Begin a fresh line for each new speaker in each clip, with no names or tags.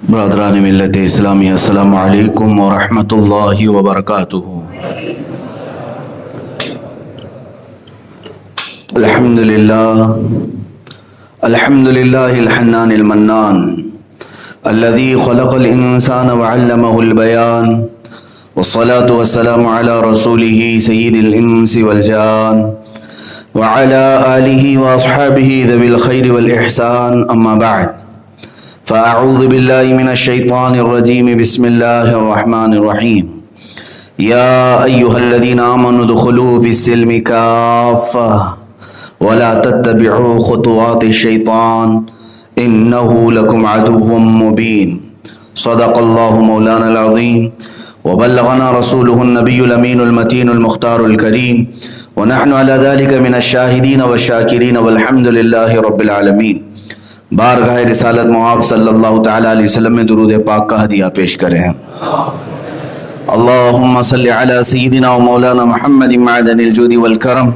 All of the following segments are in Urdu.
برادران ملت اسلامی، السلام علیکم ورحمۃ اللہ وبرکاتہ۔ الحمد للہ الحنان المنان الذي خلق الانسان وعلمه البيان، والصلاة والسلام على رسوله سيد الانس والجان وعلى آله واصحابه ذوي الخير والاحسان، اما بعد فأعوذ بالله من الشيطان الرجيم، بسم الله الرحمن الرحيم۔ يا أيها الذين آمنوا ادخلوا في السلم كافة ولا تتبعوا خطوات الشيطان إنه لكم عدو مبين، صدق الله مولانا العظيم وبلغنا رسوله النبي الأمين المتين المختار الكريم، ونحن على ذلك من الشاهدين والشاكرين والحمد لله رب العالمين۔ بارگاہ رسالت معاب صلی اللہ تعالیٰ علیہ وسلم میں درود پاک کا ہدیہ پیش کریں۔ اللہم صلی علی سیدنا و مولانا محمد معدن الجود والکرم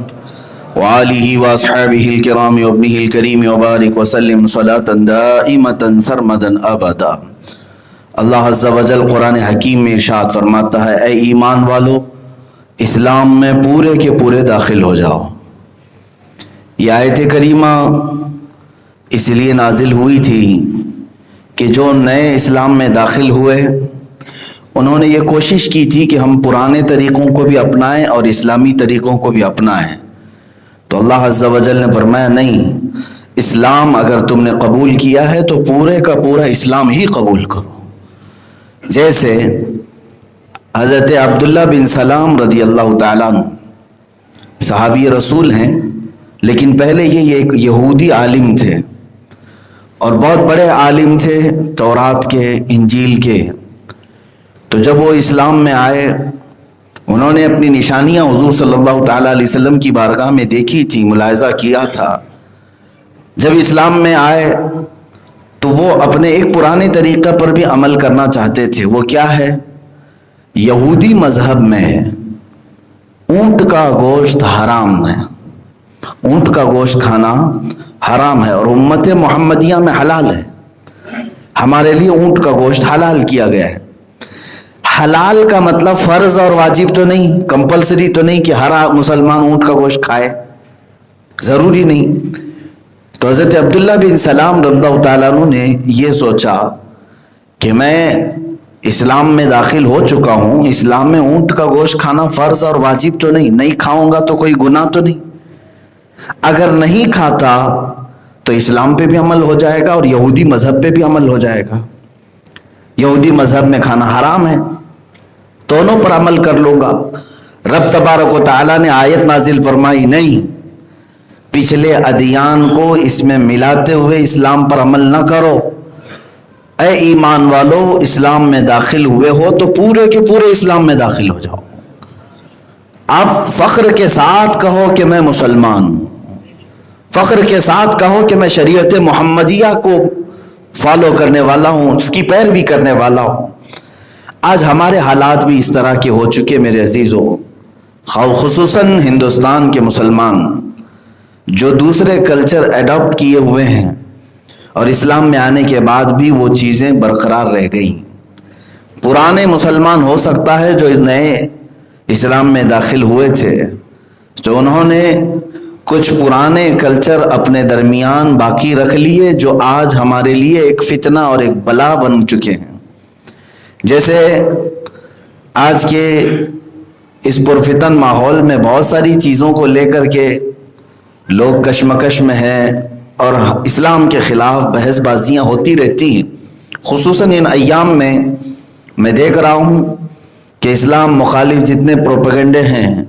وآلہ واصحابہ الکرام وابنہ الکریم وبارک وسلم صلاة دائمة سرمدا ابدا۔ اللہ عز و جل قرآن حکیم میں ارشاد فرماتا ہے، اے ایمان والو، اسلام میں پورے کے پورے داخل ہو جاؤ۔ یہ آیت کریمہ اس لیے نازل ہوئی تھی کہ جو نئے اسلام میں داخل ہوئے انہوں نے یہ کوشش کی تھی کہ ہم پرانے طریقوں کو بھی اپنائیں اور اسلامی طریقوں کو بھی اپنائیں، تو اللہ عز و جل نے فرمایا نہیں، اسلام اگر تم نے قبول کیا ہے تو پورے کا پورا اسلام ہی قبول کرو۔ جیسے حضرت عبداللہ بن سلام رضی اللہ تعالیٰ عنہ صحابی رسول ہیں، لیکن پہلے یہ ایک یہودی عالم تھے اور بہت بڑے عالم تھے تورات کے، انجیل کے۔ تو جب وہ اسلام میں آئے، انہوں نے اپنی نشانیاں حضور صلی اللہ تعالیٰ علیہ وسلم کی بارگاہ میں دیکھی تھی، ملاحظہ کیا تھا۔ جب اسلام میں آئے تو وہ اپنے ایک پرانے طریقہ پر بھی عمل کرنا چاہتے تھے۔ وہ کیا ہے؟ یہودی مذہب میں اونٹ کا گوشت حرام ہے، اونٹ کا گوشت کھانا حرام ہے، اور امت محمدیہ میں حلال ہے۔ ہمارے لیے اونٹ کا گوشت حلال کیا گیا ہے۔ حلال کا مطلب فرض اور واجب تو نہیں، کمپلسری تو نہیں کہ ہر مسلمان اونٹ کا گوشت کھائے، ضروری نہیں۔ تو حضرت عبداللہ بن سلام رضی اللہ تعالیٰ عنہ نے یہ سوچا کہ میں اسلام میں داخل ہو چکا ہوں، اسلام میں اونٹ کا گوشت کھانا فرض اور واجب تو نہیں کھاؤں گا تو کوئی گناہ تو نہیں، اگر نہیں کھاتا تو اسلام پہ بھی عمل ہو جائے گا اور یہودی مذہب پہ بھی عمل ہو جائے گا۔ یہودی مذہب میں کھانا حرام ہے، دونوں پر عمل کر لوں گا۔ رب تبارک و تعالیٰ نے آیت نازل فرمائی، نہیں، پچھلے ادیان کو اس میں ملاتے ہوئے اسلام پر عمل نہ کرو۔ اے ایمان والو، اسلام میں داخل ہوئے ہو تو پورے کے پورے اسلام میں داخل ہو جاؤ۔ آپ فخر کے ساتھ کہو کہ میں مسلمان ہوں، فخر کے ساتھ کہو کہ میں شریعت محمدیہ کو فالو کرنے والا ہوں، اس کی پیروی کرنے والا ہوں۔ آج ہمارے حالات بھی اس طرح کے ہو چکے میرے عزیزوں، خصوصاً ہندوستان کے مسلمان جو دوسرے کلچر ایڈاپٹ کیے ہوئے ہیں اور اسلام میں آنے کے بعد بھی وہ چیزیں برقرار رہ گئیں۔ پرانے مسلمان ہو سکتا ہے جو نئے اسلام میں داخل ہوئے تھے، تو انہوں نے کچھ پرانے کلچر اپنے درمیان باقی رکھ لیے جو آج ہمارے لیے ایک فتنہ اور ایک بلا بن چکے ہیں۔ جیسے آج کے اس پرفتن ماحول میں بہت ساری چیزوں کو لے کر کے لوگ کشمکش میں ہیں اور اسلام کے خلاف بحث بازیاں ہوتی رہتی ہیں۔ خصوصاً ان ایام میں دیکھ رہا ہوں کہ اسلام مخالف جتنے پروپیگنڈے ہیں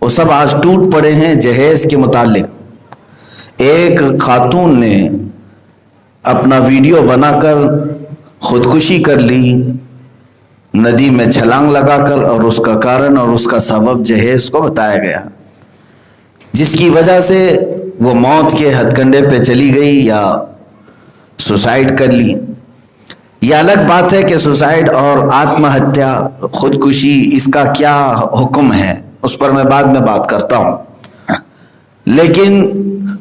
وہ سب آج ٹوٹ پڑے ہیں جہیز کے متعلق۔ ایک خاتون نے اپنا ویڈیو بنا کر خودکشی کر لی ندی میں چھلانگ لگا کر، اور اس کا کارن اور اس کا سبب جہیز کو بتایا گیا، جس کی وجہ سے وہ موت کے ہتھ کنڈے پہ چلی گئی یا سوسائڈ کر لی۔ یہ الگ بات ہے کہ سوسائڈ اور آتم ہتیا، خودکشی، اس کا کیا حکم ہے، اس پر میں بعد میں بات کرتا ہوں۔ لیکن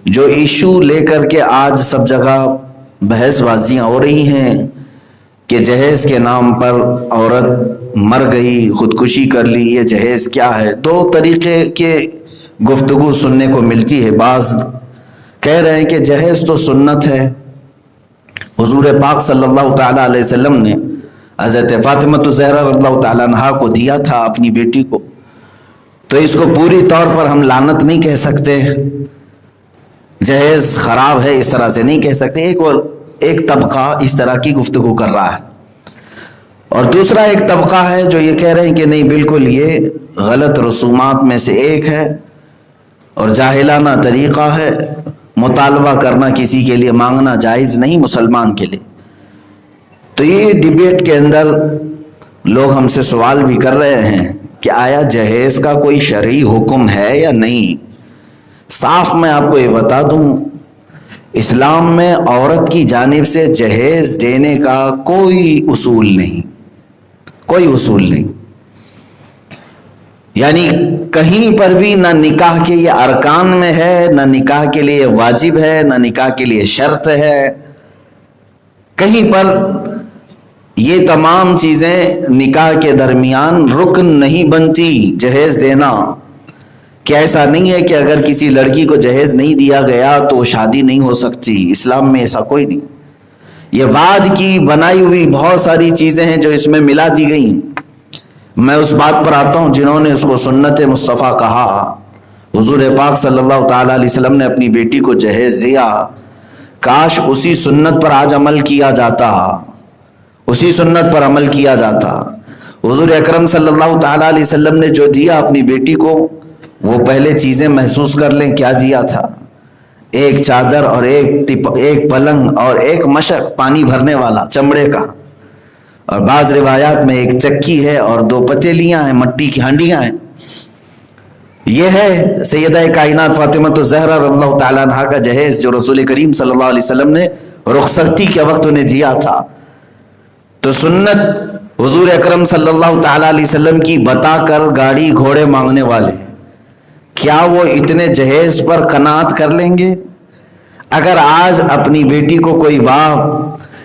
جو ایشو لے کر کے آج سب جگہ بحث بازیاں ہو رہی ہیں کہ جہیز کے نام پر عورت مر گئی، خودکشی کر لی، یہ جہیز کیا ہے؟ دو طریقے کے گفتگو سننے کو ملتی ہے۔ بعض کہہ رہے ہیں کہ جہیز تو سنت ہے، حضور پاک صلی اللہ تعالیٰ علیہ وسلم نے حضرت فاطمہ الزہرا رضی اللہ تعالیٰ عنہا کو دیا تھا اپنی بیٹی کو، تو اس کو پوری طور پر ہم لعنت نہیں کہہ سکتے، جہیز خراب ہے اس طرح سے نہیں کہہ سکتے۔ ایک طبقہ اس طرح کی گفتگو کر رہا ہے، اور دوسرا ایک طبقہ ہے جو یہ کہہ رہے ہیں کہ نہیں، بالکل یہ غلط رسومات میں سے ایک ہے اور جاہلانہ طریقہ ہے، مطالبہ کرنا کسی کے لیے، مانگنا جائز نہیں مسلمان کے لیے۔ تو یہ ڈیبیٹ کے اندر لوگ ہم سے سوال بھی کر رہے ہیں کہ آیا جہیز کا کوئی شرعی حکم ہے یا نہیں؟ صاف میں آپ کو یہ بتا دوں، اسلام میں عورت کی جانب سے جہیز دینے کا کوئی اصول نہیں، کوئی اصول نہیں، یعنی کہیں پر بھی نہ نکاح کے یہ ارکان میں ہے، نہ نکاح کے لیے واجب ہے، نہ نکاح کے لیے شرط ہے، کہیں پر یہ تمام چیزیں نکاح کے درمیان رکن نہیں بنتی جہیز دینا۔ کہ ایسا نہیں ہے کہ اگر کسی لڑکی کو جہیز نہیں دیا گیا تو شادی نہیں ہو سکتی، اسلام میں ایسا کوئی نہیں۔ یہ بعد کی بنائی ہوئی بہت ساری چیزیں ہیں جو اس میں ملا دی گئیں۔ میں اس بات پر آتا ہوں جنہوں نے اس کو سنت مصطفیٰ کہا۔ حضور پاک صلی اللہ تعالیٰ علیہ وسلم نے اپنی بیٹی کو جہیز دیا، کاش اسی سنت پر آج عمل کیا جاتا، اسی سنت پر عمل کیا جاتا۔ حضور اکرم صلی اللہ تعالیٰ علیہ وسلم نے جو دیا اپنی بیٹی کو، وہ پہلے چیزیں محسوس کر لیں کیا دیا تھا۔ ایک چادر اور ایک پلنگ اور ایک مشق پانی بھرنے والا چمڑے کا، اور بعض روایات میں ایک چکی ہے اور 2 پتیلیاں ہیں، مٹی کی ہانڈیاں ہیں۔ یہ ہے سیدہ کائنات فاطمہ الزہرا رضی اللہ تعالیٰ عنہا کا جہیز جو رسول کریم صلی اللہ علیہ وسلم نے رخصتی کے وقت انہیں دیا تھا۔ تو سنت حضور اکرم صلی اللہ تعالیٰ علیہ وسلم کی بتا کر گاڑی گھوڑے مانگنے والے، کیا وہ اتنے جہیز پر قناعت کر لیں گے؟ اگر آج اپنی بیٹی کو کوئی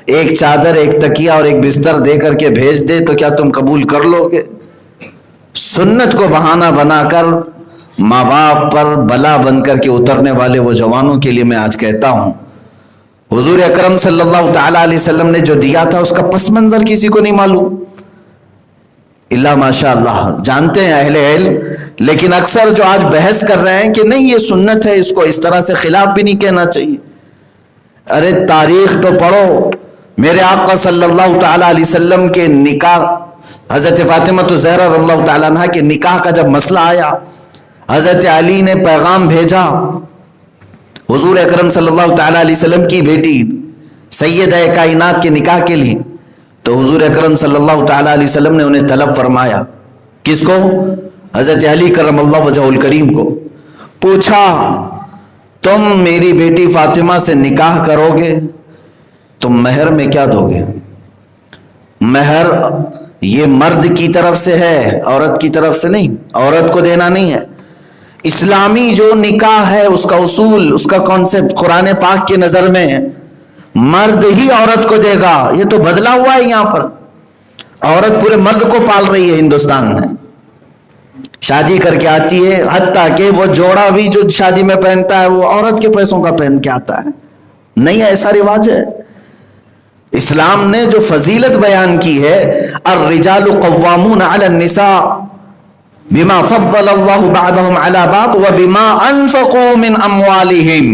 ایک چادر، ایک تکیہ اور ایک بستر دے کر کے بھیج دے تو کیا تم قبول کر لو گے؟ سنت کو بہانہ بنا کر ماں باپ پر بلا بن کر کے اترنے والے وہ جوانوں کے لیے میں آج کہتا ہوں، حضور اکرم صلی اللہ تعالیٰ علیہ وسلم نے جو دیا تھا اس کا پس منظر کسی کو نہیں معلوم، اللہ ماشاء اللہ جانتے ہیں اہل علم، لیکن اکثر جو آج بحث کر رہے ہیں کہ نہیں یہ سنت ہے، اس کو اس طرح سے خلاف بھی نہیں کہنا چاہیے۔ ارے تاریخ تو پڑھو، میرے آقا صلی اللہ تعالیٰ علیہ وسلم کے نکاح، حضرت فاطمہ الزہرا رضی اللہ تعالیٰ عنہ کے نکاح کا جب مسئلہ آیا، حضرت علی نے پیغام بھیجا حضور اکرم صلی اللہ تعالیٰ علیہ وسلم کی بیٹی سیدہ کائنات کے نکاح کے لیے، تو حضور اکرم صلی اللہ تعالیٰ علیہ وسلم نے انہیں طلب فرمایا۔ کس کو؟ حضرت علی کرم اللہ وجہہ الکریم کو۔ پوچھا تم میری بیٹی فاطمہ سے نکاح کرو گے، تم مہر میں کیا دو گے؟ مہر یہ مرد کی طرف سے ہے، عورت کی طرف سے نہیں، عورت کو دینا نہیں ہے۔ اسلامی جو نکاح ہے اس کا اصول، اس کا کانسیپٹ قرآن پاک کی نظر میں مرد ہی عورت کو دے گا۔ یہ تو بدلا ہوا ہے، یہاں پر عورت پورے مرد کو پال رہی ہے ہندوستان میں، شادی کر کے آتی ہے، حتیٰ کہ وہ جوڑا بھی جو شادی میں پہنتا ہے وہ عورت کے پیسوں کا پہن کے آتا ہے۔ نہیں، ایسا رواج ہے۔ اسلام نے جو فضیلت بیان کی ہے، الرجال قوامون علی النساء بما فضل اللہ بعضهم علی بعض وبما انفقوا من اموالہم،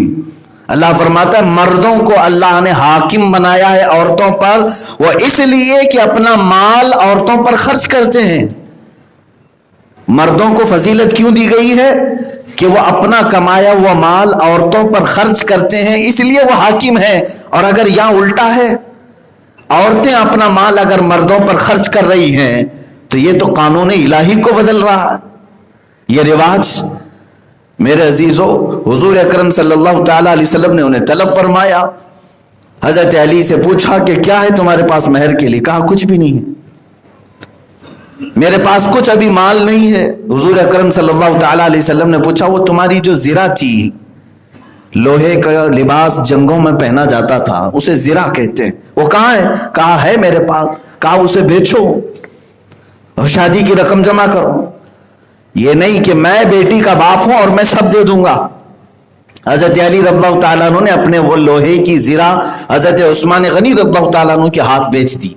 اللہ فرماتا ہے مردوں کو اللہ نے حاکم بنایا ہے عورتوں پر، وہ اس لیے کہ اپنا مال عورتوں پر خرچ کرتے ہیں۔ مردوں کو فضیلت کیوں دی گئی ہے؟ کہ وہ اپنا کمایا ہوا مال عورتوں پر خرچ کرتے ہیں، اس لیے وہ حاکم ہے۔ اور اگر یہاں الٹا ہے، عورتیں اپنا مال اگر مردوں پر خرچ کر رہی ہیں تو یہ تو قانون الہی کو بدل رہا ہے۔ یہ رواج میرے عزیزو، حضور اکرم صلی اللہ تعالیٰ علیہ وسلم نے انہیں طلب فرمایا۔ حضرت علی سے پوچھا کہ کیا ہے تمہارے پاس مہر کے لیے؟ کہا کچھ بھی نہیں ہے، میرے پاس کچھ ابھی مال نہیں ہے۔ حضور اکرم صلی اللہ تعالیٰ علیہ وسلم نے پوچھا وہ تمہاری جو زرہ تھی لوہے کا لباس جنگوں میں پہنا جاتا تھا، اسے زرہ کہتے ہیں۔ وہ کہاں ہے؟ کہا ہے میرے پاس، کہا اسے بیچو اور شادی کی رقم جمع کرو۔ یہ نہیں کہ میں بیٹی کا باپ ہوں اور میں سب دے دوں گا۔ حضرت علی رضی اللہ تعالیٰ عنہ نے اپنے وہ لوہے کی زرہ حضرت عثمان غنی رضی اللہ تعالیٰ عنہ کے ہاتھ بیچ دی۔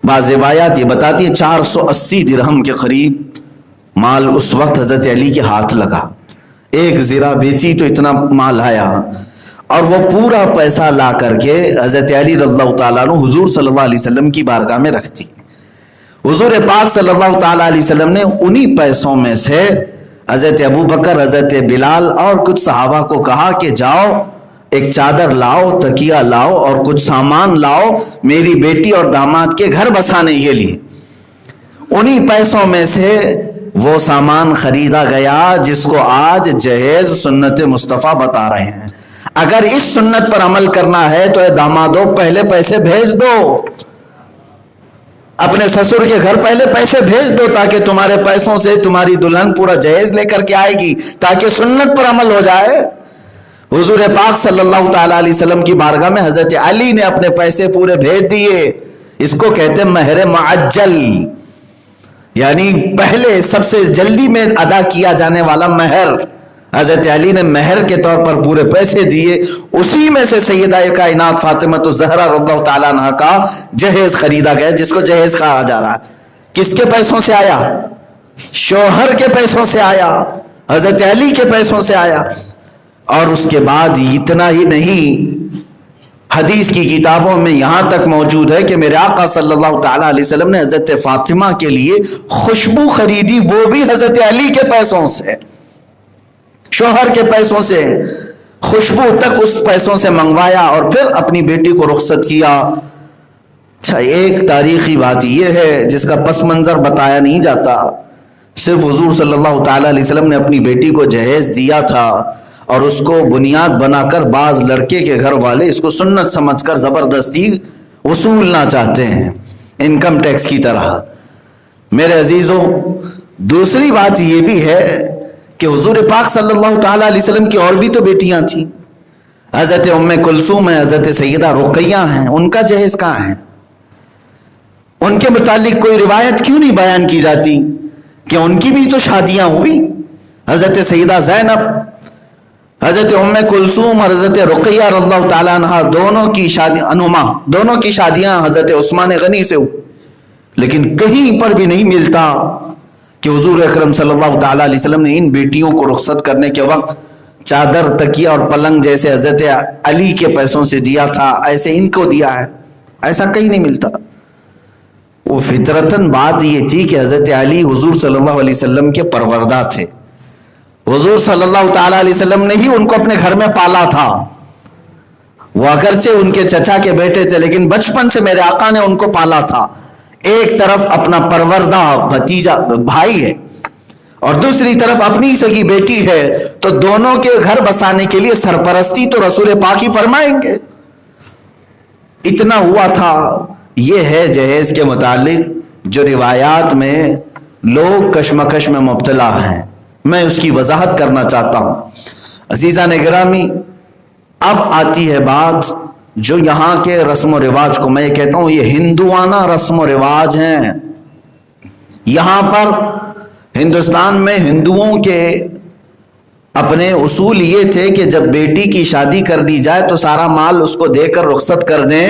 بعض روایات یہ بتاتی ہیں 480 درہم کے قریب مال اس وقت حضرت علی کے ہاتھ لگا۔ ایک زرہ بیچی تو اتنا مال آیا، اور وہ پورا پیسہ لا کر کے حضرت علی رضی اللہ تعالیٰ عنہ حضور صلی اللہ علیہ وسلم کی بارگاہ میں رکھ دی۔ حضور پاک صلی اللہ تعالیٰ علیہ وسلم نے انہی پیسوں میں سے حضرت ابو بکر، حضرت بلال اور کچھ صحابہ کو کہا کہ جاؤ ایک چادر لاؤ، تکیہ لاؤ اور کچھ سامان لاؤ میری بیٹی اور داماد کے گھر بسانے کے لیے۔ انہی پیسوں میں سے وہ سامان خریدا گیا جس کو آج جہیز سنت مصطفیٰ بتا رہے ہیں۔ اگر اس سنت پر عمل کرنا ہے تو اے دامادو پہلے پیسے بھیج دو، اپنے سسر کے گھر پہلے پیسے بھیج دو، تاکہ تمہارے پیسوں سے تمہاری دلہن پورا جہیز لے کر کے آئے گی، تاکہ سنت پر عمل ہو جائے۔ حضور پاک صلی اللہ تعالیٰ علیہ وسلم کی بارگاہ میں حضرت علی نے اپنے پیسے پورے بھیج دیے۔ اس کو کہتے ہیں مہر معجل، یعنی پہلے سب سے جلدی میں ادا کیا جانے والا مہر۔ حضرت علی نے مہر کے طور پر پورے پیسے دیے، اسی میں سے سیدہ کائنات فاطمہ الزہرا رضی اللہ تعالیٰ عنہ کا جہیز خریدا گیا، جس کو جہیز کہا جا رہا ہے۔ کس کے پیسوں سے آیا؟ شوہر کے پیسوں سے آیا، حضرت علی کے پیسوں سے آیا۔ اور اس کے بعد اتنا ہی نہیں، حدیث کی کتابوں میں یہاں تک موجود ہے کہ میرے آقا صلی اللہ تعالیٰ علیہ وسلم نے حضرت فاطمہ کے لیے خوشبو خریدی، وہ بھی حضرت علی کے پیسوں سے، شوہر کے پیسوں سے، خوشبو تک اس پیسوں سے منگوایا اور پھر اپنی بیٹی کو رخصت کیا۔ اچھا، ایک تاریخی بات یہ ہے جس کا پس منظر بتایا نہیں جاتا، صرف حضور صلی اللہ تعالیٰ علیہ وسلم نے اپنی بیٹی کو جہیز دیا تھا اور اس کو بنیاد بنا کر بعض لڑکے کے گھر والے اس کو سنت سمجھ کر زبردستی وصولنا چاہتے ہیں، انکم ٹیکس کی طرح۔ میرے عزیزوں، دوسری بات یہ بھی ہے کہ حضور پاک صلی اللہ تعالیٰ علیہ وسلم کی اور بھی تو بیٹیاں تھیں، حضرت ام کلثوم ہیں، حضرت سیدہ رقیہ ہیں، ان کا جہیز کہاں ہے؟ ان کے متعلق کوئی روایت کیوں نہیں بیان کی جاتی کہ ان کی بھی تو شادیاں ہوئی؟ حضرت سیدہ زینب، حضرت ام کلثوم اور حضرت رقیہ رضی اللہ تعالیٰ عنہ دونوں کی شادیاں، انہما دونوں کی شادیاں حضرت عثمان غنی سے ہوئی، لیکن کہیں پر بھی نہیں ملتا کہ حضور اکرم صلی اللہ تعالیٰ علیہ وسلم نے ان بیٹیوں کو رخصت کرنے کے وقت چادر، تکیہ اور پلنگ جیسے حضرت علی کے پیسوں سے دیا تھا ایسے ان کو دیا ہے، ایسا کہیں نہیں ملتا۔ وہ فطرتاً بات یہ تھی کہ حضرت علی حضور صلی اللہ علیہ وسلم کے پروردہ تھے، حضور صلی اللہ تعالیٰ علیہ وسلم نے ہی ان کو اپنے گھر میں پالا تھا۔ وہ اگرچہ ان کے چچا کے بیٹے تھے لیکن بچپن سے میرے آقا نے ان کو پالا تھا۔ ایک طرف اپنا پروردہ بھتیجا بھائی ہے اور دوسری طرف اپنی سگی بیٹی ہے، تو دونوں کے گھر بسانے کے لیے سرپرستی تو رسول پاک ہی فرمائیں گے۔ اتنا ہوا تھا۔ یہ ہے جہیز کے متعلق جو روایات میں لوگ کشمکش میں مبتلا ہیں، میں اس کی وضاحت کرنا چاہتا ہوں۔ عزیزان گرامی، اب آتی ہے بات جو یہاں کے رسم و رواج کو میں کہتا ہوں یہ ہندوانہ رسم و رواج ہیں۔ یہاں پر ہندوستان میں ہندوؤں کے اپنے اصول یہ تھے کہ جب بیٹی کی شادی کر دی جائے تو سارا مال اس کو دے کر رخصت کر دیں،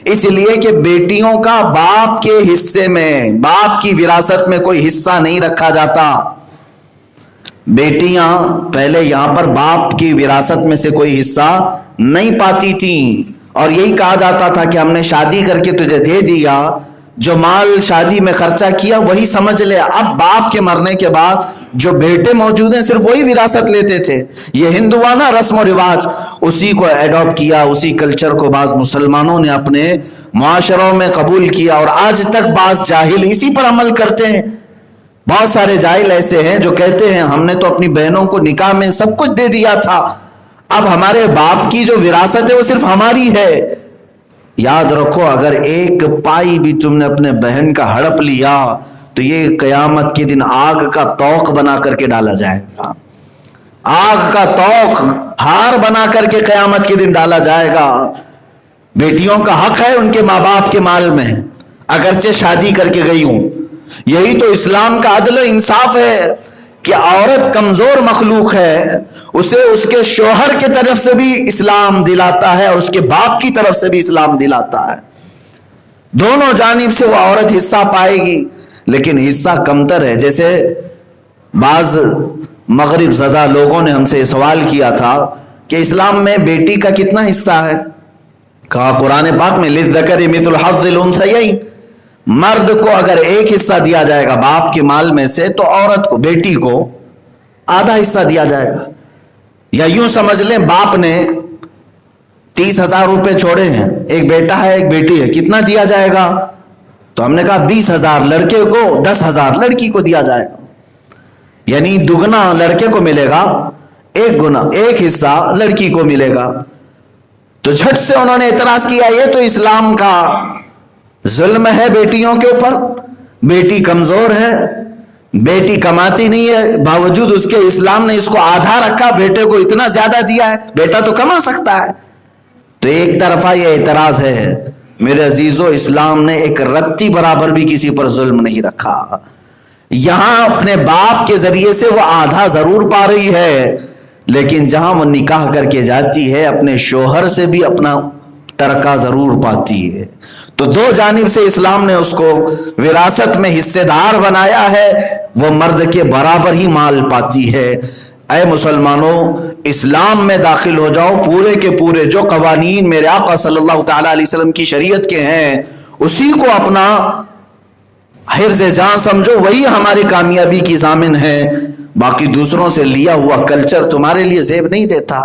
اس لیے کہ بیٹیوں کا باپ کے حصے میں، باپ کی وراثت میں کوئی حصہ نہیں رکھا جاتا۔ بیٹیاں پہلے یہاں پر باپ کی وراثت میں سے کوئی حصہ نہیں پاتی تھیں، اور یہی کہا جاتا تھا کہ ہم نے شادی کر کے تجھے دے دیا، جو مال شادی میں خرچہ کیا وہی سمجھ لے۔ اب باپ کے مرنے کے بعد جو بیٹے موجود ہیں صرف وہی وراثت لیتے تھے۔ یہ ہندوانہ رسم و رواج، اسی کو ایڈاپٹ کیا، اسی کلچر کو بعض مسلمانوں نے اپنے معاشروں میں قبول کیا، اور آج تک بعض جاہل اسی پر عمل کرتے ہیں۔ بہت سارے جاہل ایسے ہیں جو کہتے ہیں ہم نے تو اپنی بہنوں کو نکاح میں سب کچھ دے دیا تھا، اب ہمارے باپ کی جو وراثت ہے وہ صرف ہماری ہے۔ یاد رکھو، اگر ایک پائی بھی تم نے اپنے بہن کا ہڑپ لیا تو یہ قیامت کے دن آگ کا توق بنا کر کے ڈالا جائے گا۔ آگ کا توق ہار بنا کر کے قیامت کے دن ڈالا جائے گا۔ بیٹیوں کا حق ہے ان کے ماں باپ کے مال میں، اگرچہ شادی کر کے گئی ہوں۔ یہی تو اسلام کا عدل و انصاف ہے کہ عورت کمزور مخلوق ہے، اسے اس کے شوہر کی طرف سے بھی اسلام دلاتا ہے اور اس کے باپ کی طرف سے بھی اسلام دلاتا ہے۔ دونوں جانب سے وہ عورت حصہ پائے گی، لیکن حصہ کمتر ہے۔ جیسے بعض مغرب زدہ لوگوں نے ہم سے سوال کیا تھا کہ اسلام میں بیٹی کا کتنا حصہ ہے؟ کہا قرآن پاک میں للذکر مثل حظ الانثیین، مرد کو اگر ایک حصہ دیا جائے گا باپ کے مال میں سے تو عورت کو، بیٹی کو آدھا حصہ دیا جائے گا۔ یا یوں سمجھ لیں باپ نے 30,000 روپے چھوڑے ہیں، ایک بیٹا ہے ایک بیٹی ہے، کتنا دیا جائے گا؟ تو ہم نے کہا 20,000 لڑکے کو، 10,000 لڑکی کو دیا جائے گا، یعنی دگنا لڑکے کو ملے گا، ایک حصہ لڑکی کو ملے گا۔ تو جھٹ سے انہوں نے اعتراض کیا یہ تو اسلام کا ظلم ہے بیٹیوں کے اوپر، بیٹی کمزور ہے، بیٹی کماتی نہیں ہے، باوجود اس کے اسلام نے اس کو آدھا رکھا، بیٹے کو اتنا زیادہ دیا ہے، بیٹا تو کما سکتا ہے۔ تو ایک طرفہ یہ اعتراض ہے۔ میرے عزیزو، اسلام نے ایک رتی برابر بھی کسی پر ظلم نہیں رکھا۔ یہاں اپنے باپ کے ذریعے سے وہ آدھا ضرور پا رہی ہے، لیکن جہاں وہ نکاح کر کے جاتی ہے اپنے شوہر سے بھی اپنا ترکہ ضرور پاتی ہے۔ تو دو جانب سے اسلام نے اس کو وراثت میں حصے دار بنایا ہے، وہ مرد کے برابر ہی مال پاتی ہے۔ اے مسلمانوں، اسلام میں داخل ہو جاؤ، پورے کے پورے جو قوانین میرے آقا صلی اللہ تعالی علیہ وسلم کی شریعت کے ہیں اسی کو اپنا حرز جان سمجھو، وہی ہماری کامیابی کی ضامن ہے۔ باقی دوسروں سے لیا ہوا کلچر تمہارے لیے زیب نہیں دیتا۔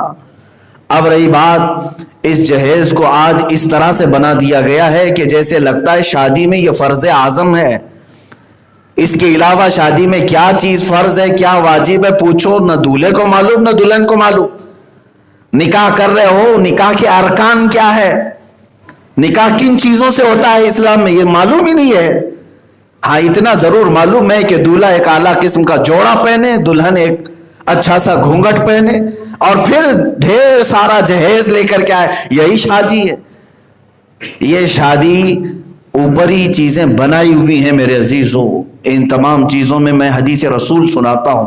اب رہی بات، اس جہیز کو آج اس طرح سے بنا دیا گیا ہے کہ جیسے لگتا ہے شادی میں یہ فرض اعظم ہے۔ اس کے علاوہ شادی میں کیا چیز فرض ہے، کیا واجب ہے، پوچھو نہ دولہے کو معلوم نہ دلہن کو معلوم۔ نکاح کر رہے ہو، نکاح کے ارکان کیا ہے، نکاح کن چیزوں سے ہوتا ہے اسلام میں، یہ معلوم ہی نہیں ہے۔ ہاں اتنا ضرور معلوم ہے کہ دولہا ایک اعلیٰ قسم کا جوڑا پہنے، دلہن ایک اچھا سا گھونگھٹ پہنے، اور پھر ڈھیر سارا جہیز لے کر کے آئے، یہی شادی ہے۔ یہ شادی اوپری چیزیں بنائی ہوئی ہیں میرے عزیزو۔ ان تمام چیزوں میں حدیث رسول سناتا ہوں۔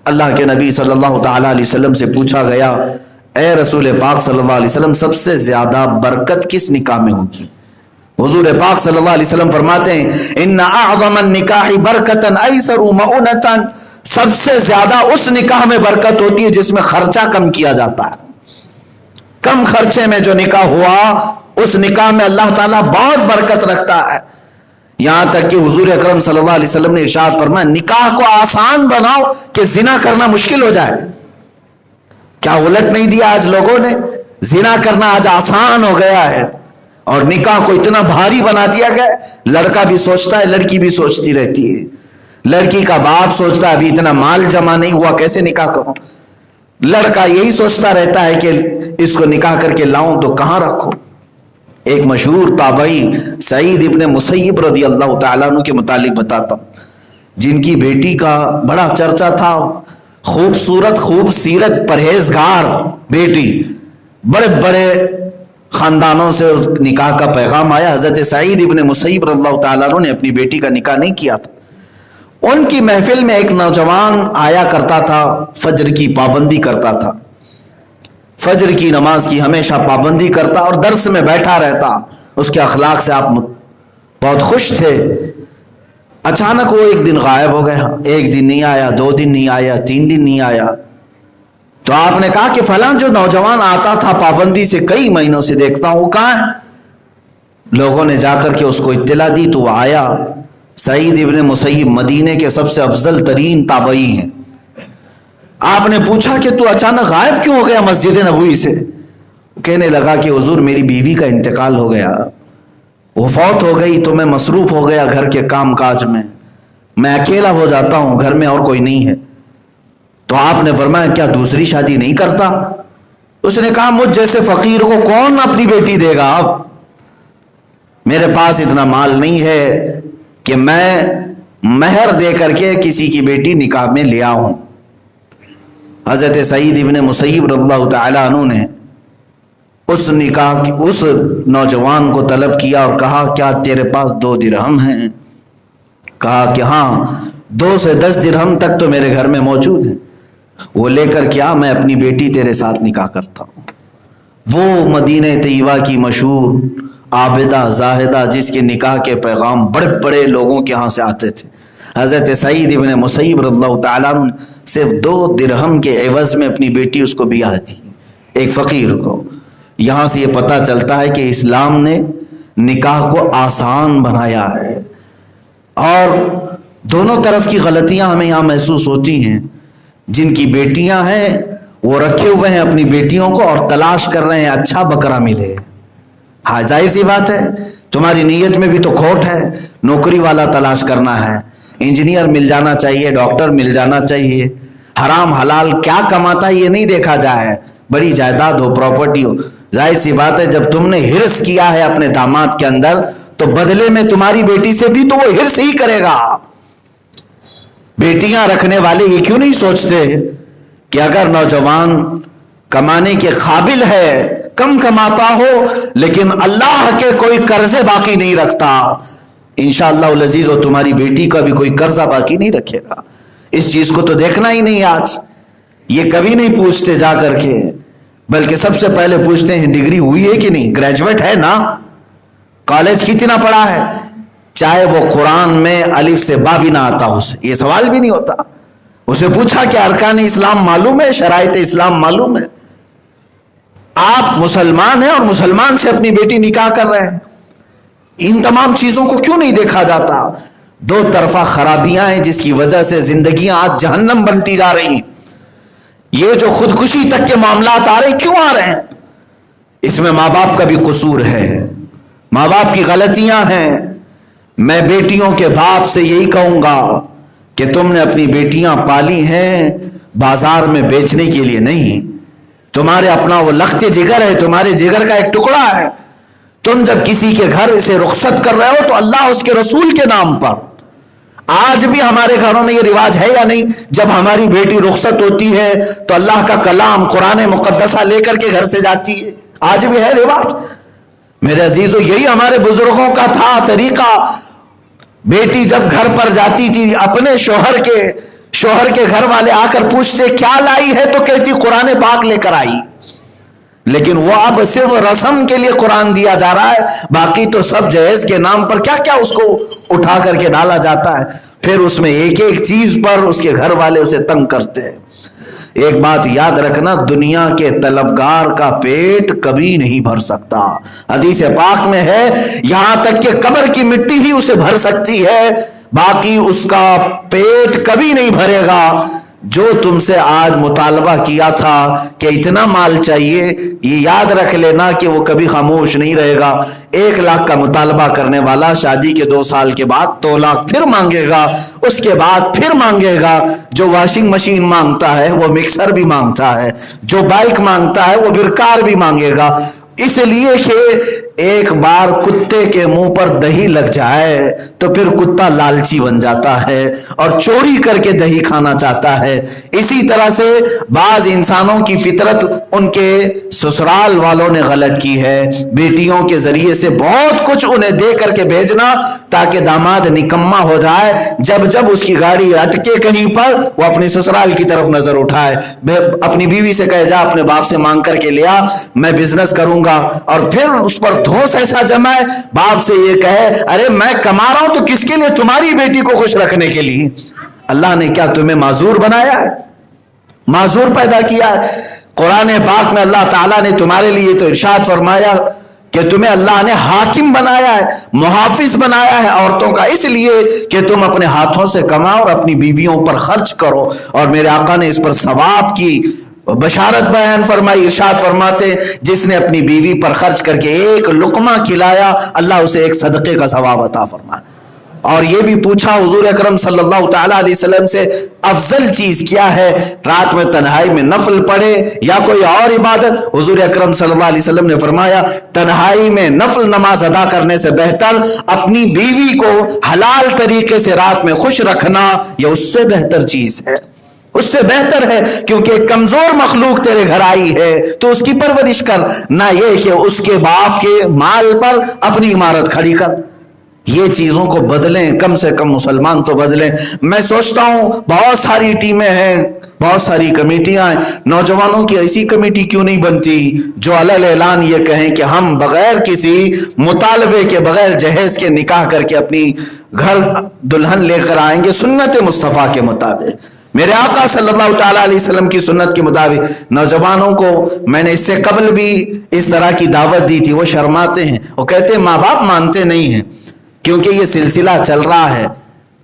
اللہ کے نبی صلی اللہ تعالی علیہ وسلم سے پوچھا گیا، اے رسول پاک صلی اللہ علیہ وسلم، سب سے زیادہ برکت کس نکاح میں ہوگی؟ حضور پاک صلی اللہ علیہ وسلم فرماتے ہیں، ان اعظم النکاح برکتا ایسر مؤنتا، سب سے زیادہ اس نکاح میں برکت ہوتی ہے جس میں خرچہ کم کیا جاتا ہے۔ کم خرچے میں جو نکاح ہوا اس نکاح میں اللہ تعالیٰ بہت برکت رکھتا ہے۔ یہاں تک کہ حضور اکرم صلی اللہ علیہ وسلم نے ارشاد فرمایا، نکاح کو آسان بناؤ کہ زنا کرنا مشکل ہو جائے۔ کیا الٹ نہیں دیا آج لوگوں نے؟ زنا کرنا آج آسان ہو گیا ہے اور نکاح کو اتنا بھاری بنا دیا گیا، لڑکا بھی سوچتا ہے، لڑکی بھی سوچتی رہتی ہے، لڑکی کا باپ سوچتا ہے ابھی اتنا مال جمع نہیں ہوا کیسے نکاح کروں، لڑکا یہی سوچتا رہتا ہے کہ اس کو نکاح کر کے لاؤں تو کہاں رکھوں۔ ایک مشہور تابعی سعید ابن مسیب رضی اللہ تعالیٰ عنہ کے متعلق بتاتا ہوں، جن کی بیٹی کا بڑا چرچا تھا، خوبصورت خوب سیرت پرہیزگار بیٹی، بڑے بڑے خاندانوں سے نکاح کا پیغام آیا۔ حضرت سعید ابن مسیب رضی اللہ تعالیٰ عنہ نے اپنی بیٹی کا نکاح نہیں کیا تھا۔ ان کی محفل میں ایک نوجوان آیا کرتا تھا، فجر کی پابندی کرتا تھا، فجر کی نماز کی ہمیشہ پابندی کرتا اور درس میں بیٹھا رہتا، اس کے اخلاق سے آپ بہت خوش تھے۔ اچانک وہ ایک دن غائب ہو گیا، ایک دن نہیں آیا، 2 دن نہیں آیا، 3 دن نہیں آیا۔ تو آپ نے کہا کہ فلاں جو نوجوان آتا تھا پابندی سے کئی مہینوں سے دیکھتا ہوں، وہ کہاں ہے؟ لوگوں نے جا کر کے اس کو اطلاع دی تو وہ آیا۔ سعید ابن مسیب مدینے کے سب سے افضل ترین تابعی ہیں۔ آپ نے پوچھا کہ تو اچانک غائب کیوں ہو گیا مسجد نبوی سے؟ کہنے لگا کہ حضور میری بیوی کا انتقال ہو گیا، وہ فوت ہو گئی تو میں مصروف ہو گیا گھر کے کام کاج میں اکیلا ہو جاتا ہوں، گھر میں اور کوئی نہیں ہے۔ تو آپ نے فرمایا کیا دوسری شادی نہیں کرتا؟ اس نے کہا مجھ جیسے فقیر کو کون اپنی بیٹی دے گا؟ اب میرے پاس اتنا مال نہیں ہے کہ میں مہر دے کر کے کسی کی بیٹی نکاح میں لے آؤں۔ حضرت سعید ابن مسیب رضی اللہ تعالیٰ عنہ نے اس نوجوان کو طلب کیا اور کہا کیا تیرے پاس 2 درہم ہیں؟ کہا کہ ہاں 2 سے 10 درہم تک تو میرے گھر میں موجود ہیں، وہ لے کر کیا میں اپنی بیٹی تیرے ساتھ نکاح کرتا ہوں۔ وہ مدینہ طیبہ کی مشہور عابدہ زاہدہ جس کے نکاح کے پیغام بڑے بڑے لوگوں کے ہاں سے آتے تھے، حضرت سعید ابن مسیب رضی اللہ تعالیٰ عنہ صرف 2 درہم کے عوض میں اپنی بیٹی اس کو بیاہ دی، ایک فقیر کو۔ یہاں سے یہ پتہ چلتا ہے کہ اسلام نے نکاح کو آسان بنایا ہے، اور دونوں طرف کی غلطیاں ہمیں یہاں محسوس ہوتی ہیں۔ جن کی بیٹیاں ہیں وہ رکھے ہوئے ہیں اپنی بیٹیوں کو اور تلاش کر رہے ہیں اچھا بکرا ملے۔ ہاں ظاہر سی بات ہے، تمہاری نیت میں بھی تو کھوٹ ہے، نوکری والا تلاش کرنا ہے، انجینئر مل جانا چاہیے، ڈاکٹر مل جانا چاہیے، حرام حلال کیا کماتا ہے یہ نہیں دیکھا جائے، بڑی جائیداد ہو، پراپرٹی ہو۔ ظاہر سی بات ہے جب تم نے ہرس کیا ہے اپنے داماد کے اندر تو بدلے میں تمہاری بیٹی سے بھی تو وہ ہرس ہی کرے گا۔ بیٹیاں رکھنے والے یہ کیوں نہیں سوچتے کہ اگر نوجوان کمانے کے قابل ہے، کم کماتا ہو لیکن اللہ کے کوئی قرضے باقی نہیں رکھتا، انشاءاللہ العزیز وہ تمہاری بیٹی کا بھی کوئی قرضہ باقی نہیں رکھے گا۔ اس چیز کو تو دیکھنا ہی نہیں آج، یہ کبھی نہیں پوچھتے جا کر کے، بلکہ سب سے پہلے پوچھتے ہیں ڈگری ہوئی ہے کہ نہیں، گریجویٹ ہے نا، کالج کتنا پڑھا ہے، چاہے وہ قرآن میں الف سے با بھی نہ آتا اسے، یہ سوال بھی نہیں ہوتا۔ اسے پوچھا کہ ارکان اسلام معلوم ہے، شرائط اسلام معلوم ہے؟ آپ مسلمان ہیں اور مسلمان سے اپنی بیٹی نکاح کر رہے ہیں، ان تمام چیزوں کو کیوں نہیں دیکھا جاتا؟ 2 طرفہ خرابیاں ہیں جس کی وجہ سے زندگیاں آج جہنم بنتی جا رہی ہیں۔ یہ جو خودکشی تک کے معاملات آ رہے ہیں کیوں آ رہے ہیں؟ اس میں ماں باپ کا بھی قصور ہے، ماں باپ کی غلطیاں ہیں۔ میں بیٹیوں کے باپ سے یہی کہوں گا کہ تم نے اپنی بیٹیاں پالی ہیں بازار میں بیچنے کے لیے نہیں، تمہارے اپنا وہ لخت جگر ہے، تمہارے جگر کا ایک ٹکڑا ہے۔ تم جب کسی کے گھر سے رخصت کر رہے ہو تو اللہ اس کے رسول کے نام پر، آج بھی ہمارے گھروں میں یہ رواج ہے یا نہیں، جب ہماری بیٹی رخصت ہوتی ہے تو اللہ کا کلام قرآن مقدسہ لے کر کے گھر سے جاتی ہے، آج بھی ہے رواج۔ میرے عزیزو یہی ہمارے بزرگوں کا تھا طریقہ۔ بیٹی جب گھر پر جاتی تھی اپنے شوہر کے گھر والے آ کر پوچھتے کیا لائی ہے تو کہتی قرآن پاک لے کر آئی، لیکن وہ اب صرف رسم کے لیے قرآن دیا جا رہا ہے، باقی تو سب جہیز کے نام پر کیا کیا اس کو اٹھا کر کے ڈالا جاتا ہے، پھر اس میں ایک ایک چیز پر اس کے گھر والے اسے تنگ کرتے ہیں۔ ایک بات یاد رکھنا، دنیا کے طلبگار کا پیٹ کبھی نہیں بھر سکتا، حدیث پاک میں ہے یہاں تک کہ قبر کی مٹی ہی اسے بھر سکتی ہے، باقی اس کا پیٹ کبھی نہیں بھرے گا۔ جو تم سے آج مطالبہ کیا تھا کہ اتنا مال چاہیے، یہ یاد رکھ لینا کہ وہ کبھی خاموش نہیں رہے گا۔ 1 لاکھ کا مطالبہ کرنے والا شادی کے 2 سال کے بعد 2 لاکھ پھر مانگے گا، اس کے بعد پھر مانگے گا۔ جو واشنگ مشین مانگتا ہے وہ مکسر بھی مانگتا ہے، جو بائک مانگتا ہے وہ پھر کار بھی مانگے گا، اس لیے کہ ایک بار کتے کے منہ پر دہی لگ جائے تو پھر کتا لالچی بن جاتا ہے اور چوری کر کے دہی کھانا چاہتا ہے۔ اسی طرح سے بعض انسانوں کی فطرت ان کے سسرال والوں نے غلط کی ہے، بیٹیوں کے ذریعے سے بہت کچھ انہیں دے کر کے بھیجنا تاکہ داماد نکما ہو جائے، جب اس کی گاڑی اٹکے کہیں پر وہ اپنی سسرال کی طرف نظر اٹھائے، اپنی بیوی سے کہے جا اپنے باپ سے مانگ کر کے لیا، میں بزنس کروں گا، اور پھر اس پر دھوس ایسا جمائے، باپ سے یہ کہے ارے میں کما رہا ہوں تو کس کے لیے؟ تمہاری بیٹی کو خوش رکھنے کے لیے۔ اللہ نے کیا تمہیں معذور بنایا ہے؟ معذور پیدا کیا ہے؟ قرآن پاک میں اللہ تعالیٰ نے تمہارے لیے تو ارشاد فرمایا کہ تمہیں اللہ نے حاکم بنایا ہے، محافظ بنایا ہے عورتوں کا، اس لیے کہ تم اپنے ہاتھوں سے کماؤ اور اپنی بیویوں پر خرچ کرو، اور میرے آقا نے اس پر ثواب کی بشارت بیان فرمائی، ارشاد فرماتے جس نے اپنی بیوی پر خرچ کر کے 1 لقمہ کھلایا اللہ اسے 1 صدقے کا ثواب عطا فرمائے۔ اور یہ بھی پوچھا حضور اکرم صلی اللہ تعالیٰ علیہ وسلم سے افضل چیز کیا ہے، رات میں تنہائی میں نفل پڑھے یا کوئی اور عبادت؟ حضور اکرم صلی اللہ علیہ وسلم نے فرمایا تنہائی میں نفل نماز ادا کرنے سے بہتر اپنی بیوی کو حلال طریقے سے رات میں خوش رکھنا، یہ اس سے بہتر چیز ہے، اس سے بہتر ہے، کیونکہ ایک کمزور مخلوق تیرے گھر آئی ہے تو اس کی پرورش کر، نہ یہ کہ اس کے باپ کے مال پر اپنی عمارت کھڑی کر۔ یہ چیزوں کو بدلیں، کم سے کم مسلمان تو بدلیں۔ میں سوچتا ہوں بہت ساری ٹیمیں ہیں، بہت ساری کمیٹیاں ہیں، نوجوانوں کی ایسی کمیٹی کیوں نہیں بنتی جو علل اعلان یہ کہیں کہ ہم بغیر کسی مطالبے کے، بغیر جہیز کے نکاح کر کے اپنی گھر دلہن لے کر آئیں گے سنت مصطفیٰ کے مطابق، میرے آقا صلی اللہ تعالیٰ علیہ وسلم کی سنت کے مطابق۔ نوجوانوں کو میں نے اس سے قبل بھی اس طرح کی دعوت دی تھی، وہ شرماتے ہیں، وہ کہتے ہیں ماں باپ مانتے نہیں ہیں، کیونکہ یہ سلسلہ چل رہا ہے،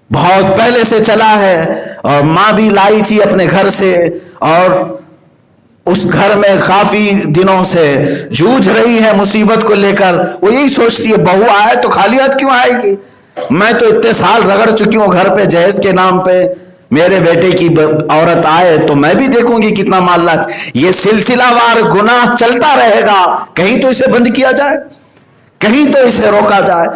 بہت پہلے سے چلا ہے، اور ماں بھی لائی تھی اپنے گھر سے، اور اس گھر میں کافی دنوں سے جوجھ رہی ہے مصیبت کو لے کر۔ وہ یہی سوچتی ہے بہو آئے تو خالی ہاتھ کیوں آئے گی، میں تو اتنے سال رگڑ چکی ہوں گھر پہ جہیز کے نام پہ، میرے بیٹے کی عورت آئے تو میں بھی دیکھوں گی کتنا مال لاتی۔ یہ سلسلہ وار گناہ چلتا رہے گا، کہیں تو اسے بند کیا جائے، کہیں تو اسے روکا جائے۔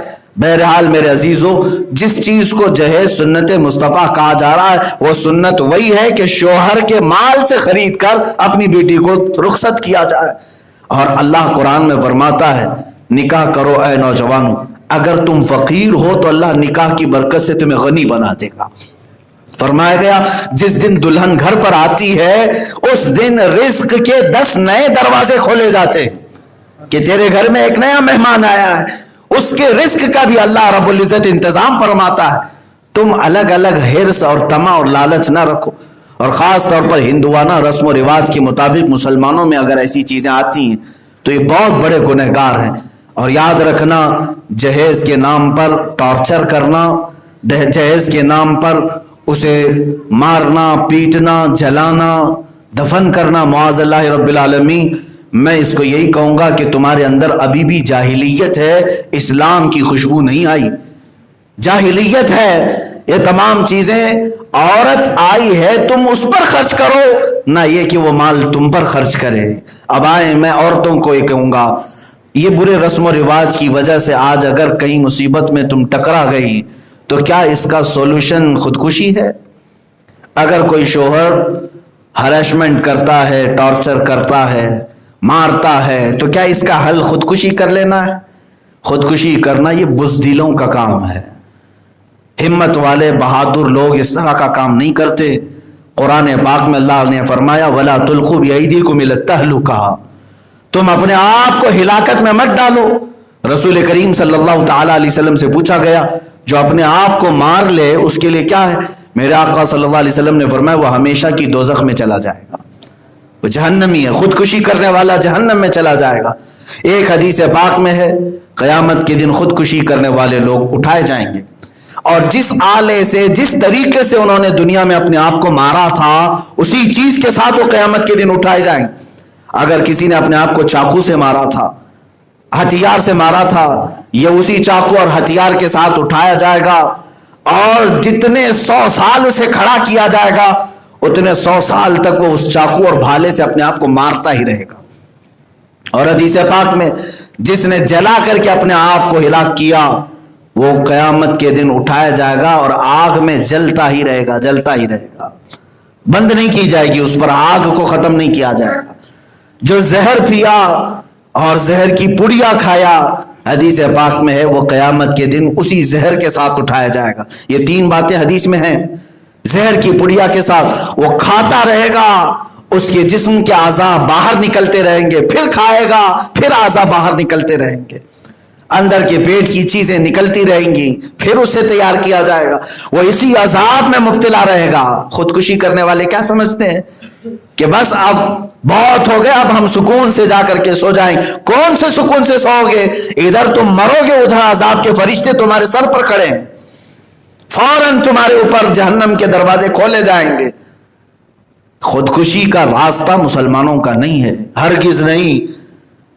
بہرحال میرے عزیزو، جس چیز کو جہیز سنت مصطفیٰ کہا جا رہا ہے وہ سنت وہی ہے کہ شوہر کے مال سے خرید کر اپنی بیٹی کو رخصت کیا جائے۔ اور اللہ قرآن میں فرماتا ہے نکاح کرو اے نوجوانوں، اگر تم فقیر ہو تو اللہ نکاح کی برکت سے تمہیں غنی بنا دے گا۔ فرمایا گیا جس دن دلہن گھر پر آتی ہے اس دن رزق کے 10 نئے دروازے کھولے جاتے ہیں کہ تیرے گھر میں ایک نیا مہمان آیا ہے، اس کے رزق کا بھی اللہ رب العزت انتظام فرماتا ہے۔ تم الگ الگ حرص اور طمع اور لالچ نہ رکھو، اور خاص طور پر ہندوانہ رسم و رواج کے مطابق مسلمانوں میں اگر ایسی چیزیں آتی ہیں تو یہ بہت بڑے گنہگار ہیں۔ اور یاد رکھنا، جہیز کے نام پر ٹارچر کرنا، جہیز کے نام پر اسے مارنا، پیٹنا، جلانا، دفن کرنا، معاذ اللہ رب العالمین، میں اس کو یہی کہوں گا کہ تمہارے اندر ابھی بھی جاہلیت ہے، اسلام کی خوشبو نہیں آئی، جاہلیت ہے۔ یہ تمام چیزیں عورت آئی ہے تم اس پر خرچ کرو، نہ یہ کہ وہ مال تم پر خرچ کرے۔ اب آئے میں عورتوں کو یہ کہوں گا، یہ برے رسم و رواج کی وجہ سے آج اگر کہیں مصیبت میں تم ٹکرا گئی تو کیا اس کا سولوشن خودکشی ہے؟ اگر کوئی شوہر ہراسمنٹ کرتا ہے، ٹارچر کرتا ہے، مارتا ہے، تو کیا اس کا حل خودکشی کر لینا ہے؟ خودکشی کرنا یہ بزدلوں کا کام ہے، ہمت والے بہادر لوگ اس طرح کا کام نہیں کرتے۔ قرآن پاک میں اللہ نے فرمایا وَلَا تُلْقُوا بِأَيْدِيكُمْ إِلَى التَّهْلُكَةِ، تم اپنے آپ کو ہلاکت میں مت ڈالو۔ رسول کریم صلی اللہ تعالیٰ علیہ وسلم سے پوچھا گیا جو اپنے آپ کو مار لے اس کے لیے کیا ہے؟ میرے آقا صلی اللہ علیہ وسلم نے فرمایا وہ ہمیشہ کی دوزخ میں چلا جائے گا، وہ جہنمی ہے، خودکشی کرنے والا جہنم میں چلا جائے گا۔ ایک حدیث پاک میں ہے قیامت کے دن خودکشی کرنے والے لوگ اٹھائے جائیں گے، اور جس آلے سے، جس طریقے سے انہوں نے دنیا میں اپنے آپ کو مارا تھا اسی چیز کے ساتھ وہ قیامت کے دن اٹھائے جائیں گے۔ اگر کسی نے اپنے آپ کو چاقو سے مارا تھا، ہتھیار سے مارا تھا، یہ اسی چاقو اور ہتھیار کے ساتھ اٹھایا جائے گا، اور جتنے 100 سال اسے کھڑا کیا جائے گا اتنے 100 سال تک وہ اس چاقو اور بھالے سے اپنے آپ کو مارتا ہی رہے گا۔ اور حدیث پاک میں جس نے جلا کر کے اپنے آپ کو ہلاک کیا وہ قیامت کے دن اٹھایا جائے گا اور آگ میں جلتا ہی رہے گا، جلتا ہی رہے گا، بند نہیں کی جائے گی، اس پر آگ کو ختم نہیں کیا جائے گا۔ جو زہر پیا اور زہر کی پڑیا کھایا، حدیث پاک میں ہے وہ قیامت کے دن اسی زہر کے ساتھ اٹھایا جائے گا۔ یہ 3 باتیں حدیث میں ہیں، زہر کی پڑیا کے ساتھ وہ کھاتا رہے گا، اس کے جسم کے اعضاء باہر نکلتے رہیں گے، پھر کھائے گا، پھر اعضاء باہر نکلتے رہیں گے، اندر کے پیٹ کی چیزیں نکلتی رہیں گی، پھر اسے تیار کیا جائے گا، وہ اسی عذاب میں مبتلا رہے گا۔ خودکشی کرنے والے کیا سمجھتے ہیں کہ بس اب بہت ہو گیا، اب ہم سکون سے جا کر کے سو جائیں۔ کون سے سکون سے سو گے؟ ادھر تم مرو گے، ادھر عذاب کے فرشتے تمہارے سر پر کھڑے ہیں، فوراً تمہارے اوپر جہنم کے دروازے کھولے جائیں گے۔ خودکشی کا راستہ مسلمانوں کا نہیں ہے، ہرگز نہیں۔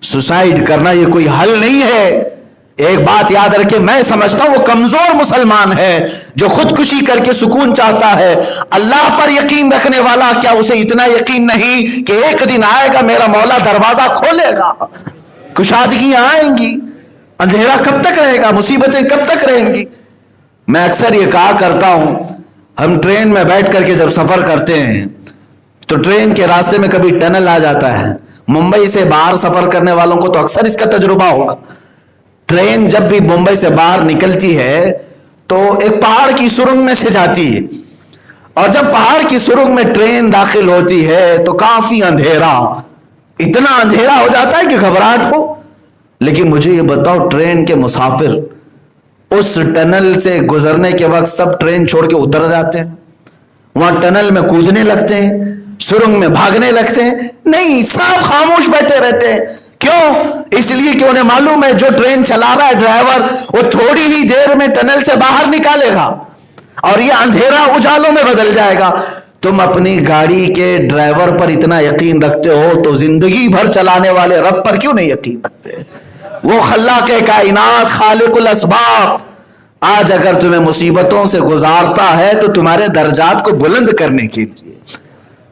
سوسائڈ کرنا یہ کوئی حل نہیں ہے۔ ایک بات یاد رکھے، میں سمجھتا ہوں وہ کمزور مسلمان ہے جو خودکشی کر کے سکون چاہتا ہے۔ اللہ پر یقین رکھنے والا کیا اسے اتنا یقین نہیں کہ ایک دن آئے گا میرا مولا دروازہ کھولے گا، کشادگیاں آئیں گی، اندھیرا کب تک رہے گا، مصیبتیں کب تک رہیں گی؟ میں اکثر یہ کہا کرتا ہوں، ہم ٹرین میں بیٹھ کر کے جب سفر کرتے ہیں تو ٹرین کے راستے میں کبھی ٹنل آ جاتا ہے. ممبئی سے باہر سفر کرنے والوں کو تو اکثر اس کا تجربہ ہوگا. ٹرین جب بھی ممبئی سے باہر نکلتی ہے تو ایک پہاڑ کی سرنگ میں سے جاتی ہے, اور جب پہاڑ کی سرنگ میں ٹرین داخل ہوتی ہے تو کافی اندھیرا, اتنا اندھیرا ہو جاتا ہے کہ گھبراہٹ ہو. لیکن مجھے یہ بتاؤ, ٹرین کے مسافر اس ٹنل سے گزرنے کے وقت سب ٹرین چھوڑ کے اتر جاتے ہیں, وہاں ٹنل میں کودنے لگتے ہیں, سرنگ میں بھاگنے لگتے ہیں؟ نہیں, سب خاموش بیٹھے رہتے ہیں. کیوں؟ اس لیے کہ انہیں معلوم ہے جو ٹرین چلا رہا ہے ڈرائیور, وہ تھوڑی ہی دیر میں ٹنل سے باہر نکالے گا اور یہ اندھیرا اجالوں میں بدل جائے گا. تم اپنی گاڑی کے ڈرائیور پر اتنا یقین رکھتے ہو تو زندگی بھر چلانے والے رب پر کیوں نہیں یقین رکھتے؟ وہ خلاق کائنات, خالق الاسباب, آج اگر تمہیں مصیبتوں سے گزارتا ہے تو تمہارے درجات کو بلند کرنے کے لیے.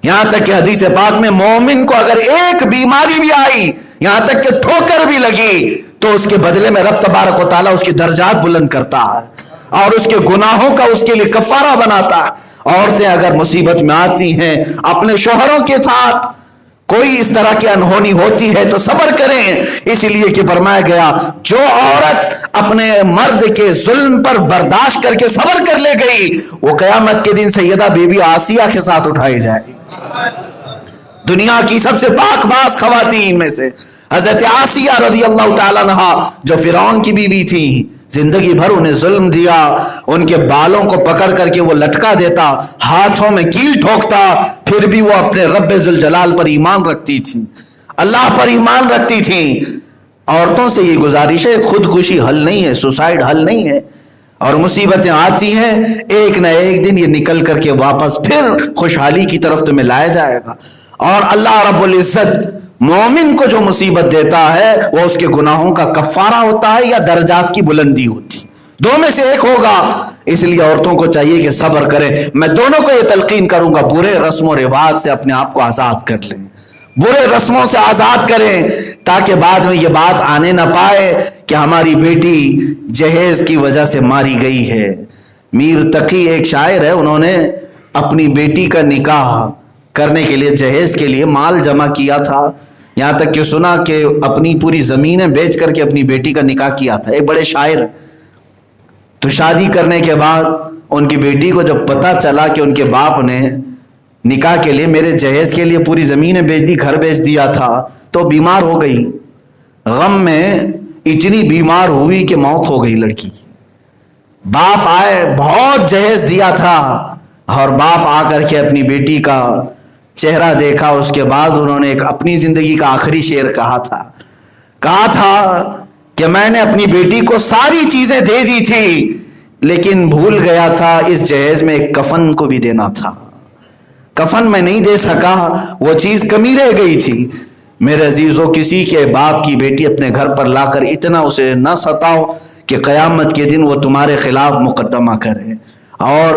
یہاں تک کہ حدیث پاک میں مومن کو اگر ایک بیماری بھی آئی, یہاں تک کہ ٹھوکر بھی لگی, تو اس کے بدلے میں رب تبارک و تعالیٰ اس کی درجات بلند کرتا ہے اور اس کے گناہوں کا اس کے لیے کفارہ بناتا ہے. عورتیں اگر مصیبت میں آتی ہیں, اپنے شوہروں کے ساتھ کوئی اس طرح کی انہونی ہوتی ہے تو صبر کریں, اس لیے کہ فرمایا گیا جو عورت اپنے مرد کے ظلم پر برداشت کر کے صبر کر لے گئی, وہ قیامت کے دن سیدہ بی بی آسیہ کے ساتھ اٹھائی جائے گی. دنیا کی سب سے پاک باز خواتین میں سے حضرت آسیہ رضی اللہ تعالیٰ عنہا, جو فرعون کی بیوی تھی, زندگی بھر انہیں ظلم دیا, ان کے بالوں کو پکڑ کر کے وہ لٹکا دیتا, ہاتھوں میں کیل ٹھوکتا, پھر بھی وہ اپنے رب ذوالجلال پر ایمان رکھتی تھی, اللہ پر ایمان رکھتی تھی. عورتوں سے یہ گزارش ہے, خودکشی حل نہیں ہے, سوسائڈ حل نہیں ہے, اور مصیبتیں آتی ہیں, ایک نہ ایک دن یہ نکل کر کے واپس پھر خوشحالی کی طرف تمہیں لایا جائے گا. اور اللہ رب العزت مومن کو جو مصیبت دیتا ہے وہ اس کے گناہوں کا کفارہ ہوتا ہے یا درجات کی بلندی ہوتی, دو میں سے ایک ہوگا. اس لیے عورتوں کو چاہیے کہ صبر کریں. میں دونوں کو یہ تلقین کروں گا, برے رسم و رواج سے اپنے آپ کو آزاد کر لیں, برے رسموں سے آزاد کریں, تاکہ بعد میں یہ بات آنے نہ پائے کہ ہماری بیٹی جہیز کی وجہ سے ماری گئی ہے. میر تقی ایک شاعر ہے, انہوں نے اپنی بیٹی کا نکاح کرنے کے لیے جہیز کے لیے مال جمع کیا تھا, یہاں تک کہ سنا کہ اپنی پوری زمینیں بیچ کر کے اپنی بیٹی کا نکاح کیا تھا. ایک بڑے شاعر. تو شادی کرنے کے بعد ان کی بیٹی کو جب پتہ چلا کہ ان کے باپ نے نکاح کے لیے میرے جہیز کے لیے پوری زمینیں بیچ دی, گھر بیچ دیا تھا, تو بیمار ہو گئی. غم میں اتنی بیمار ہوئی کہ موت ہو گئی لڑکی کی. باپ آئے, بہت جہیز دیا تھا, اور باپ آ کر کے اپنی بیٹی کا چہرہ دیکھا. اس کے بعد انہوں نے ایک اپنی زندگی کا آخری شعر کہا تھا کہ میں نے اپنی بیٹی کو ساری چیزیں دے دی تھی, لیکن بھول گیا تھا اس جہیز میں ایک کفن کو بھی دینا تھا. کفن میں نہیں دے سکا, وہ چیز کمی رہ گئی تھی. میرے عزیزو, کسی کے باپ کی بیٹی اپنے گھر پر لا کر اتنا اسے نہ ستاؤ کہ قیامت کے دن وہ تمہارے خلاف مقدمہ کرے. اور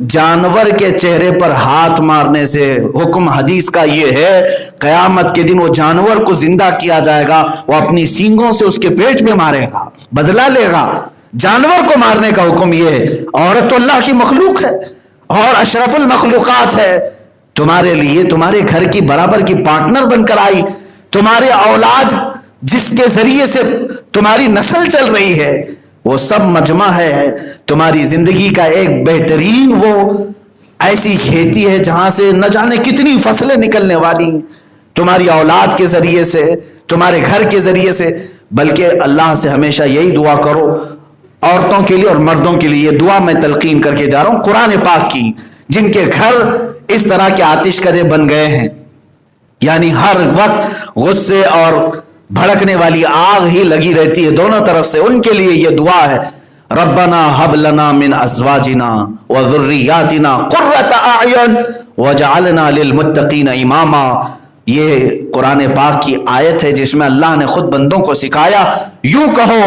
جانور کے چہرے پر ہاتھ مارنے سے حکم حدیث کا یہ ہے, قیامت کے دن وہ جانور کو زندہ کیا جائے گا, وہ اپنی سینگوں سے اس کے پیٹ میں مارے گا, بدلہ لے گا. جانور کو مارنے کا حکم یہ ہے. عورت تو اللہ کی مخلوق ہے اور اشرف المخلوقات ہے, تمہارے لیے تمہارے گھر کی برابر کی پارٹنر بن کر آئی. تمہارے اولاد جس کے ذریعے سے تمہاری نسل چل رہی ہے, وہ سب مجمع ہے. تمہاری زندگی کا ایک بہترین وہ ایسی کھیتی ہے جہاں سے نہ جانے کتنی فصلیں نکلنے والی ہیں, تمہاری اولاد کے ذریعے سے, تمہارے گھر کے ذریعے سے. بلکہ اللہ سے ہمیشہ یہی دعا کرو, عورتوں کے لیے اور مردوں کے لیے. یہ دعا میں تلقین کر کے جا رہا ہوں قرآن پاک کی. جن کے گھر اس طرح کے آتش کدے بن گئے ہیں, یعنی ہر وقت غصے اور بھڑکنے والی آگ ہی لگی رہتی ہے دونوں طرف سے, ان کے لیے یہ دعا ہے, ربنا ہب لنا من ازواجنا وذریاتنا قرۃ اعین وجعلنا للمتقین اماما. یہ قرآن پاک کی آیت ہے جس میں اللہ نے خود بندوں کو سکھایا, یوں کہو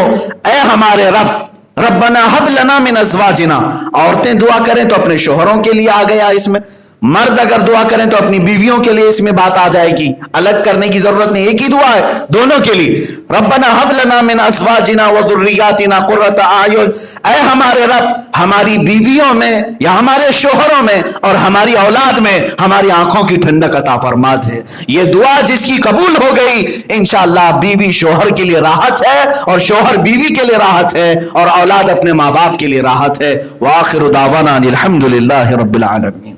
اے ہمارے رب, ربنا ہب لنا من ازواجنا. عورتیں دعا کریں تو اپنے شوہروں کے لیے آ گیا اس میں, مرد اگر دعا کریں تو اپنی بیویوں کے لیے اس میں بات آ جائے گی، الگ کرنے کی ضرورت نہیں، ایک ہی دعا ہے دونوں کے لیے. ربنا هب لنا من ازواجنا وذریاتنا قرۃ اعین، اے ہمارے رب ہماری بیویوں میں یا ہمارے شوہروں میں اور ہماری اولاد میں ہماری آنکھوں کی ٹھنڈک عطا فرما دے. یہ دعا جس کی قبول ہو گئی انشاءاللہ بیوی شوہر کے لیے راحت ہے اور شوہر بیوی کے لیے راحت ہے اور اولاد اپنے ماں باپ کے لیے راحت ہے. وآخر دعوانا الحمدللہ رب العالمین.